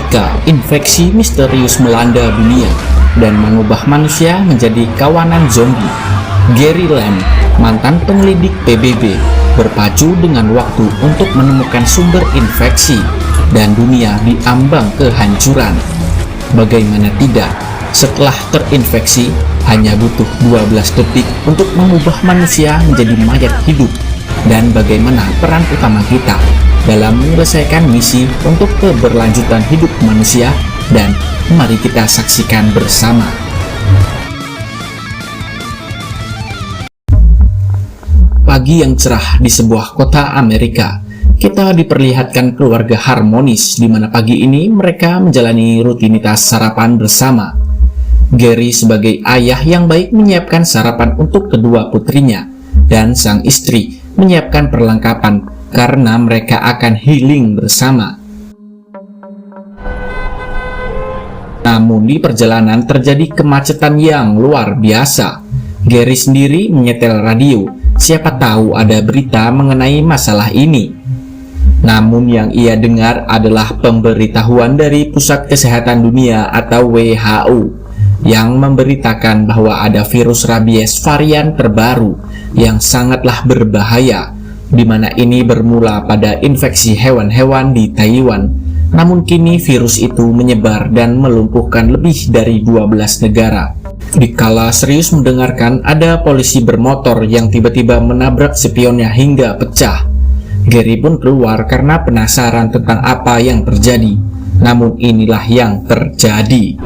ketika infeksi misterius melanda dunia dan mengubah manusia menjadi kawanan zombie. Gary Lamb, mantan penyelidik PBB, berpacu dengan waktu untuk menemukan sumber infeksi dan dunia diambang kehancuran. Bagaimana tidak, setelah terinfeksi hanya butuh 12 detik untuk mengubah manusia menjadi mayat hidup. Dan bagaimana peran utama kita dalam menyelesaikan misi untuk keberlanjutan hidup manusia, dan mari kita saksikan bersama. Pagi yang cerah di sebuah kota Amerika, kita diperlihatkan keluarga harmonis di mana pagi ini mereka menjalani rutinitas sarapan bersama. Gary sebagai ayah yang baik menyiapkan sarapan untuk kedua putrinya, dan sang istri menyiapkan perlengkapan karena mereka akan healing bersama. Namun di perjalanan terjadi kemacetan yang luar biasa. Gary sendiri menyetel radio, siapa tahu ada berita mengenai masalah ini. Namun yang ia dengar adalah pemberitahuan dari Pusat Kesehatan Dunia atau WHO yang memberitakan bahwa ada virus rabies varian terbaru yang sangatlah berbahaya, di mana ini bermula pada infeksi hewan-hewan di Taiwan. Namun kini virus itu menyebar dan melumpuhkan lebih dari 12 negara. Dikala serius mendengarkan ada polisi bermotor yang tiba-tiba menabrak spionnya hingga pecah, Gary pun keluar karena penasaran tentang apa yang terjadi. Namun inilah yang terjadi.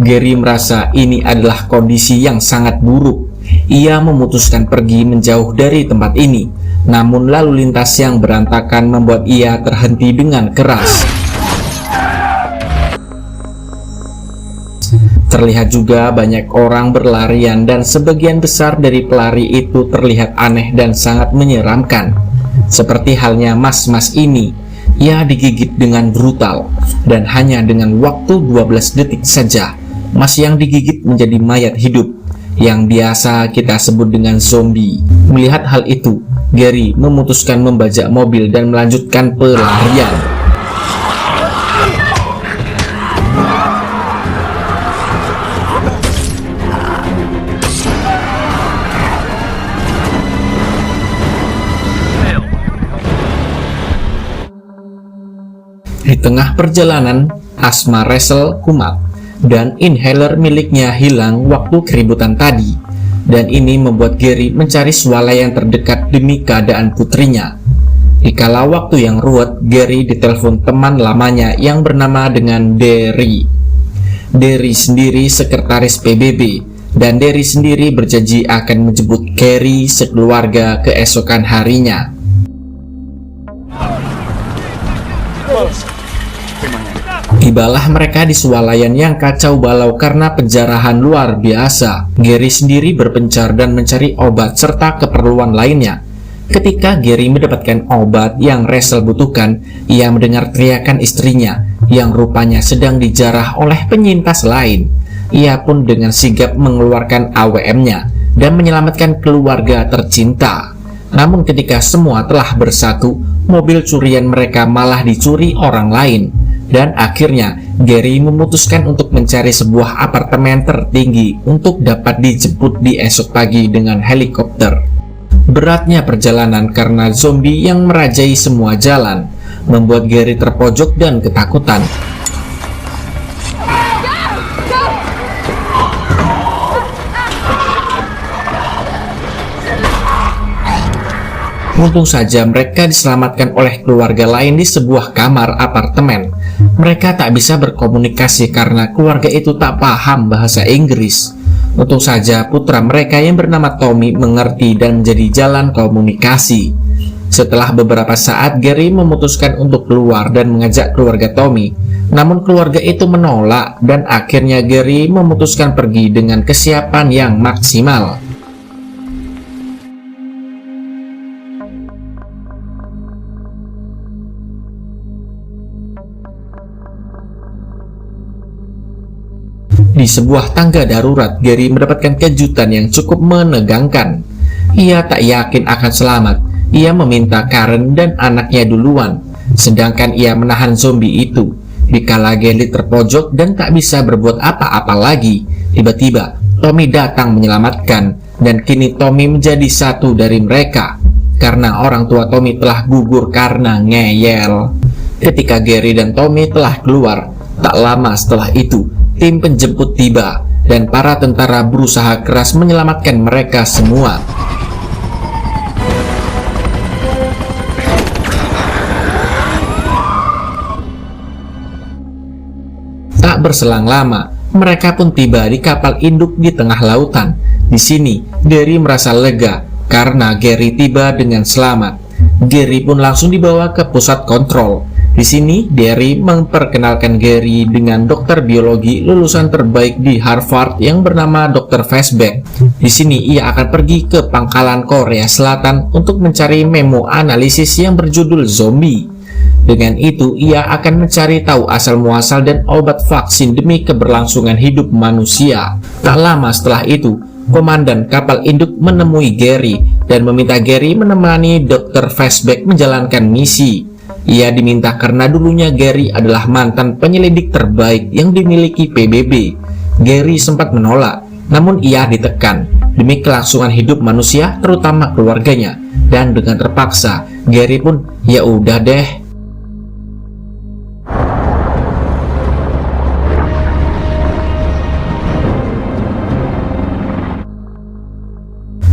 Gary merasa ini adalah kondisi yang sangat buruk. Ia memutuskan pergi menjauh dari tempat ini. Namun lalu lintas yang berantakan membuat ia terhenti dengan keras. Terlihat juga banyak orang berlarian dan sebagian besar dari pelari itu terlihat aneh dan sangat menyeramkan. Seperti halnya mas-mas ini, ia digigit dengan brutal dan hanya dengan waktu 12 detik saja, mas yang digigit menjadi mayat hidup yang biasa kita sebut dengan zombie. Melihat hal itu, Gary memutuskan membajak mobil dan melanjutkan pelarian. Di tengah perjalanan, asma Russell kumat dan inhaler miliknya hilang waktu keributan tadi, dan ini membuat Gary mencari swalayan terdekat demi keadaan putrinya. Dikala waktu yang ruwet, Gary ditelepon teman lamanya yang bernama dengan Derry. Derry sendiri sekretaris PBB, dan Derry sendiri berjanji akan menjemput Gary sekeluarga keesokan harinya. Tibalah mereka di swalayan yang kacau balau karena penjarahan luar biasa. Gary sendiri berpencar dan mencari obat serta keperluan lainnya. Ketika Gary mendapatkan obat yang Russell butuhkan, ia mendengar teriakan istrinya yang rupanya sedang dijarah oleh penyintas lain. Ia pun dengan sigap mengeluarkan AWM-nya dan menyelamatkan keluarga tercinta. Namun ketika semua telah bersatu, mobil curian mereka malah dicuri orang lain. Dan akhirnya Gary memutuskan untuk mencari sebuah apartemen tertinggi untuk dapat dijemput di esok pagi dengan helikopter. Beratnya perjalanan karena zombie yang merajai semua jalan membuat Gary terpojok dan ketakutan. Untung saja mereka diselamatkan oleh keluarga lain di sebuah kamar apartemen. Mereka tak bisa berkomunikasi karena keluarga itu tak paham bahasa Inggris. Untung saja putra mereka yang bernama Tommy mengerti dan menjadi jalan komunikasi. Setelah beberapa saat, Gary memutuskan untuk keluar dan mengajak keluarga Tommy. Namun keluarga itu menolak dan akhirnya Gary memutuskan pergi dengan kesiapan yang maksimal. Di sebuah tangga darurat, Gary mendapatkan kejutan yang cukup menegangkan. Ia tak yakin akan selamat. ia meminta Karen dan anaknya duluan, sedangkan ia menahan zombie itu. Dikala Gary terpojok dan tak bisa berbuat apa-apa lagi, tiba-tiba Tommy datang menyelamatkan, dan kini Tommy menjadi satu dari mereka, karena orang tua Tommy telah gugur karena ngeyel. Ketika Gary dan Tommy telah keluar, tak lama setelah itu, tim penjemput tiba, dan para tentara berusaha keras menyelamatkan mereka semua. Tak berselang lama, mereka pun tiba di kapal induk di tengah lautan. Di sini, Gary merasa lega karena Gary tiba dengan selamat. Gary pun langsung dibawa ke pusat kontrol. Di sini, Gary memperkenalkan Gary dengan dokter biologi lulusan terbaik di Harvard yang bernama Dr. Fastback. Di sini, ia akan pergi ke pangkalan Korea Selatan untuk mencari memo analisis yang berjudul zombie. Dengan itu, ia akan mencari tahu asal-muasal dan obat vaksin demi keberlangsungan hidup manusia. Tak lama setelah itu, komandan kapal induk menemui Gary dan meminta Gary menemani Dr. Fastback menjalankan misi. Ia diminta karena dulunya Gary adalah mantan penyelidik terbaik yang dimiliki PBB. Gary sempat menolak, namun ia ditekan demi kelangsungan hidup manusia, terutama keluarganya. Dan dengan terpaksa, Gary pun, ya udah deh.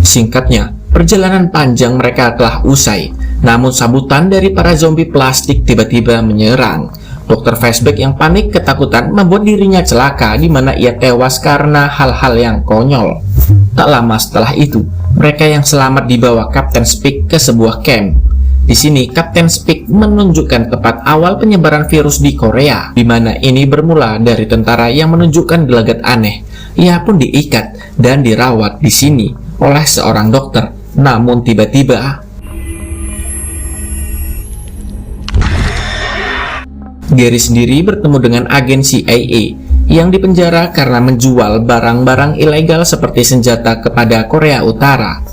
Singkatnya, perjalanan panjang mereka telah usai, namun sambutan dari para zombie plastik tiba-tiba menyerang. Dr. Fastback yang panik ketakutan membuat dirinya celaka, di mana ia tewas karena hal-hal yang konyol. Tak lama setelah itu, mereka yang selamat dibawa Kapten Speak ke sebuah camp. Di sini, Kapten Speak menunjukkan tempat awal penyebaran virus di Korea, di mana ini bermula dari tentara yang menunjukkan gelagat aneh. Ia pun diikat dan dirawat di sini oleh seorang dokter. Namun tiba-tiba Gary sendiri bertemu dengan agen CIA yang dipenjara karena menjual barang-barang ilegal seperti senjata kepada Korea Utara.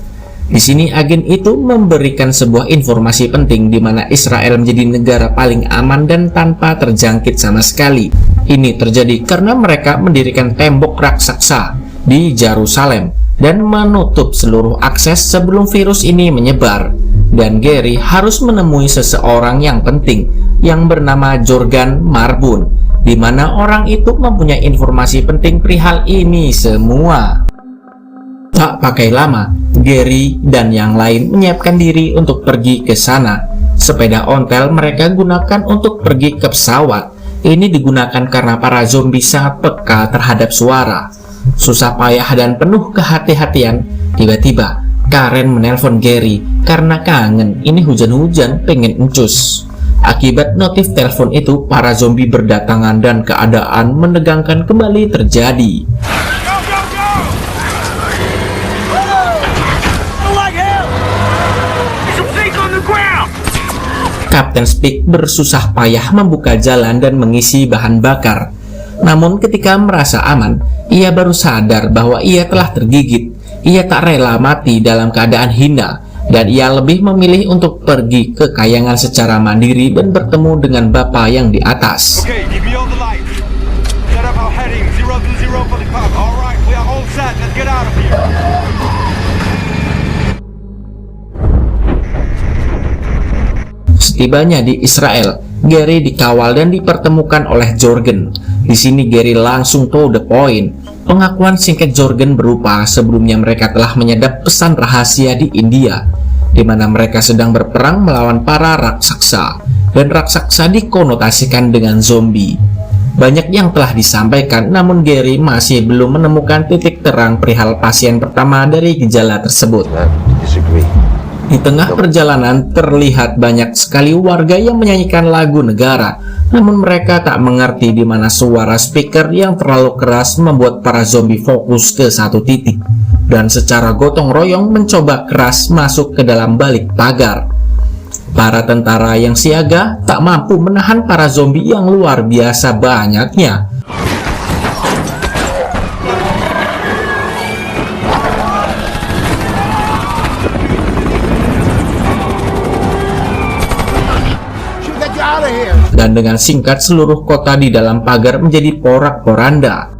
Di sini agen itu memberikan sebuah informasi penting di mana Israel menjadi negara paling aman dan tanpa terjangkit sama sekali. Ini terjadi karena mereka mendirikan tembok raksasa di Yerusalem dan menutup seluruh akses sebelum virus ini menyebar. Dan Gary harus menemui seseorang yang penting yang bernama Jorgan Marbun, di mana orang itu mempunyai informasi penting perihal ini semua. Tak pakai lama, Gary dan yang lain menyiapkan diri untuk pergi ke sana. Sepeda ontel mereka gunakan untuk pergi ke pesawat. Ini digunakan karena para zombie sangat peka terhadap suara. Susah payah dan penuh kehati-hatian, tiba-tiba Karen menelpon Gary karena kangen. Ini hujan-hujan pengen encus. Akibat notif telepon itu, para zombie berdatangan dan keadaan menegangkan kembali terjadi. Kapten Speak bersusah payah membuka jalan dan mengisi bahan bakar. Namun ketika merasa aman, ia baru sadar bahwa ia telah tergigit. Ia tak rela mati dalam keadaan hina, dan ia lebih memilih untuk pergi ke kayangan secara mandiri dan bertemu dengan Bapa yang di atas. Setibanya di Israel, Gary dikawal dan dipertemukan oleh Jorgen. Di sini Gary langsung to the point. Pengakuan singkat Jorgen berupa sebelumnya mereka telah menyadap pesan rahasia di India, di mana mereka sedang berperang melawan para raksasa, dan raksasa dikonotasikan dengan zombie. Banyak yang telah disampaikan, namun Gary masih belum menemukan titik terang perihal pasien pertama dari gejala tersebut. Di tengah perjalanan terlihat banyak sekali warga yang menyanyikan lagu negara, namun mereka tak mengerti di mana suara speaker yang terlalu keras membuat para zombie fokus ke satu titik dan secara gotong royong mencoba keras masuk ke dalam balik pagar. Para tentara yang siaga tak mampu menahan para zombie yang luar biasa banyaknya. dan dengan singkat seluruh kota di dalam pagar menjadi porak-poranda.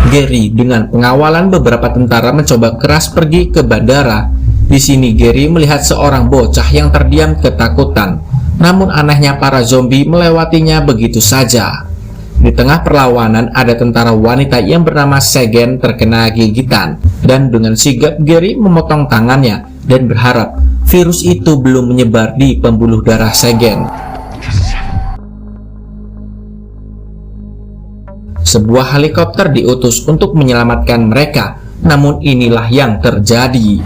Gary dengan pengawalan beberapa tentara mencoba keras pergi ke bandara. Di sini Gary melihat seorang bocah yang terdiam ketakutan. Namun anehnya para zombie melewatinya begitu saja. Di tengah perlawanan ada tentara wanita yang bernama Segen terkena gigitan, dan dengan sigap Gary memotong tangannya dan berharap virus itu belum menyebar di pembuluh darah Segen. Sebuah helikopter diutus untuk menyelamatkan mereka, namun inilah yang terjadi.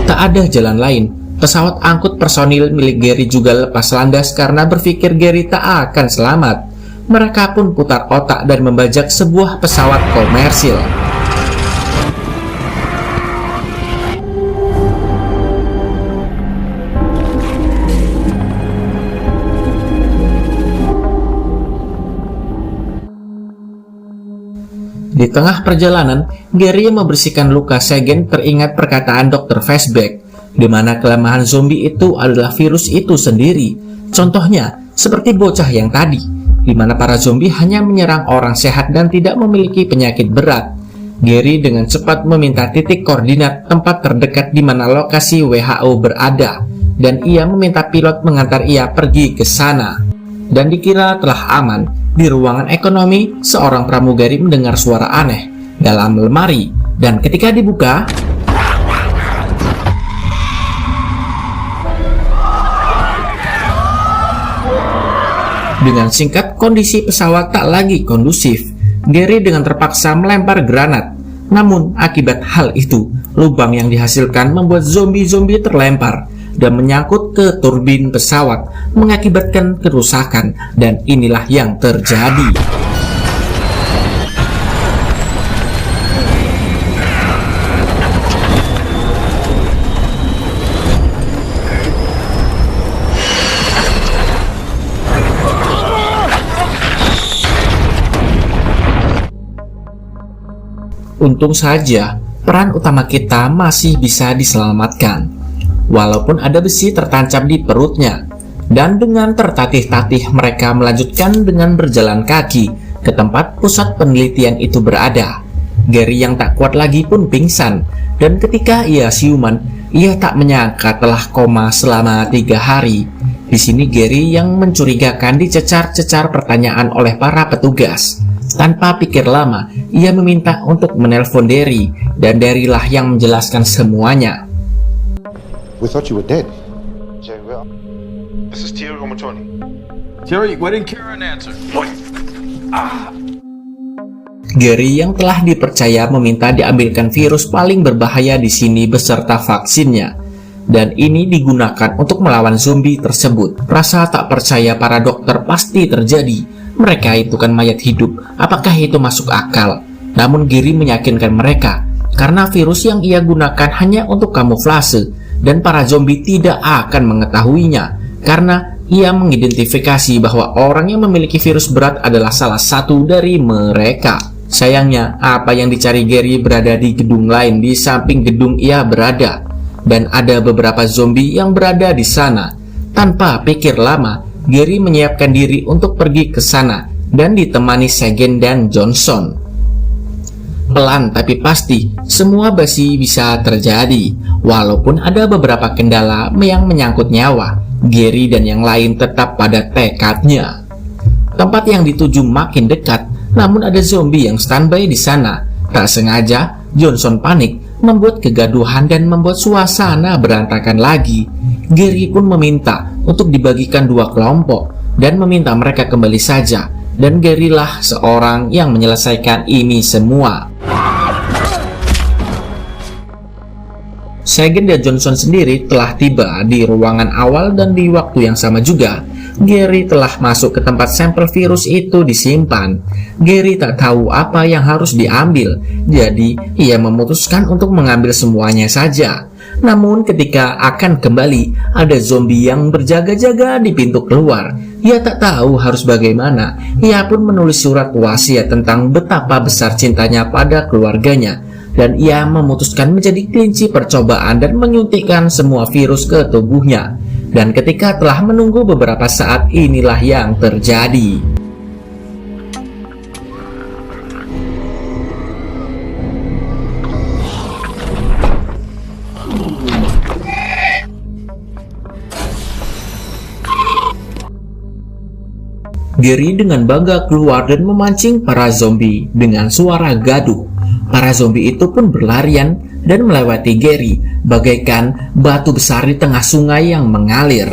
Tak ada jalan lain. Pesawat angkut personil milik Gary juga lepas landas karena berpikir Gary tak akan selamat. Mereka pun putar otak dan membajak sebuah pesawat komersil. Di tengah perjalanan, Gary yang membersihkan luka Segen teringat perkataan Dr. Fastback, di mana kelemahan zombie itu adalah virus itu sendiri. Contohnya, seperti bocah yang tadi, di mana para zombie hanya menyerang orang sehat dan tidak memiliki penyakit berat. Gary dengan cepat meminta titik koordinat tempat terdekat di mana lokasi WHO berada, dan ia meminta pilot mengantar ia pergi ke sana. Dan dikira telah aman, di ruangan ekonomi, seorang pramugari mendengar suara aneh dalam lemari, dan ketika dibuka, dengan singkat, kondisi pesawat tak lagi kondusif. Gary dengan terpaksa melempar granat. Namun, akibat hal itu, lubang yang dihasilkan membuat zombie-zombie terlempar dan menyangkut ke turbin pesawat, mengakibatkan kerusakan, dan inilah yang terjadi. Untung saja, peran utama kita masih bisa diselamatkan, walaupun ada besi tertancap di perutnya. Dan dengan tertatih-tatih mereka melanjutkan dengan berjalan kaki ke tempat pusat penelitian itu berada. Gary yang tak kuat lagi pun pingsan, dan ketika ia siuman, ia tak menyangka telah koma selama 3 hari. Di sini Gary yang mencurigakan dicecar-cecar pertanyaan oleh para petugas. Tanpa pikir lama, ia meminta untuk menelpon Derry, dan Derry-lah yang menjelaskan semuanya. We thought you were dead. Jerry, this is Thierry Romantoni. Terry, why didn't Karen answer? What? Gary yang telah dipercaya meminta diambilkan virus paling berbahaya di sini beserta vaksinnya, dan ini digunakan untuk melawan zombie tersebut. Rasa tak percaya para dokter pasti terjadi. Mereka itu kan mayat hidup, apakah itu masuk akal? Namun Gary meyakinkan mereka, karena virus yang ia gunakan hanya untuk kamuflase, dan para zombie tidak akan mengetahuinya, karena ia mengidentifikasi bahwa orang yang memiliki virus berat adalah salah satu dari mereka. Sayangnya, apa yang dicari Gary berada di gedung lain di samping gedung ia berada, dan ada beberapa zombie yang berada di sana. Tanpa pikir lama, Gary menyiapkan diri untuk pergi ke sana dan ditemani Segen dan Johnson. Pelan tapi pasti, semua masih bisa terjadi. Walaupun ada beberapa kendala yang menyangkut nyawa, Gary dan yang lain tetap pada tekadnya. Tempat yang dituju makin dekat, namun ada zombie yang standby di sana. Tak sengaja, Johnson panik, membuat kegaduhan dan membuat suasana berantakan lagi. Gary pun meminta untuk dibagikan 2 kelompok dan meminta mereka kembali saja, dan Gary lah seorang yang menyelesaikan ini semua. Segen dan Johnson sendiri telah tiba di ruangan awal, dan di waktu yang sama juga Gary telah masuk ke tempat sampel virus itu disimpan. Gary tak tahu apa yang harus diambil, jadi ia memutuskan untuk mengambil semuanya saja. Namun ketika akan kembali, ada zombie yang berjaga-jaga di pintu keluar. Ia tak tahu harus bagaimana. Ia pun menulis surat wasiat tentang betapa besar cintanya pada keluarganya. dan ia memutuskan menjadi kelinci percobaan dan menyuntikkan semua virus ke tubuhnya. Dan ketika telah menunggu beberapa saat, inilah yang terjadi. Gary dengan bangga keluar dan memancing para zombie dengan suara gaduh. Para zombie itu pun berlarian dan melewati Gary bagaikan batu besar di tengah sungai yang mengalir.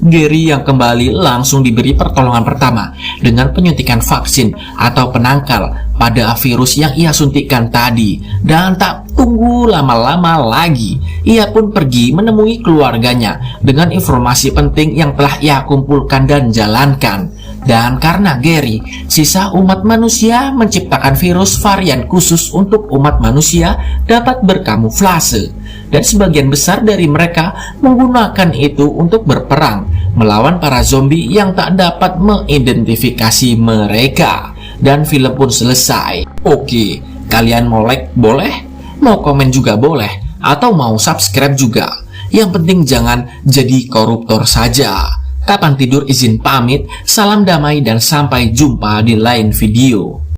Gary yang kembali langsung diberi pertolongan pertama dengan penyuntikan vaksin atau penangkal pada virus yang ia suntikkan tadi. Dan tak tunggu lama-lama lagi, ia pun pergi menemui keluarganya dengan informasi penting yang telah ia kumpulkan dan jalankan. Dan karena Gary, sisa umat manusia menciptakan virus varian khusus untuk umat manusia dapat berkamuflase. Dan sebagian besar dari mereka menggunakan itu untuk berperang melawan para zombie yang tak dapat mengidentifikasi mereka. Dan film pun selesai. Oke, kalian mau like boleh, mau komen juga boleh, atau mau subscribe juga. Yang penting jangan jadi koruptor saja. Kapan tidur izin pamit, salam damai dan sampai jumpa di lain video.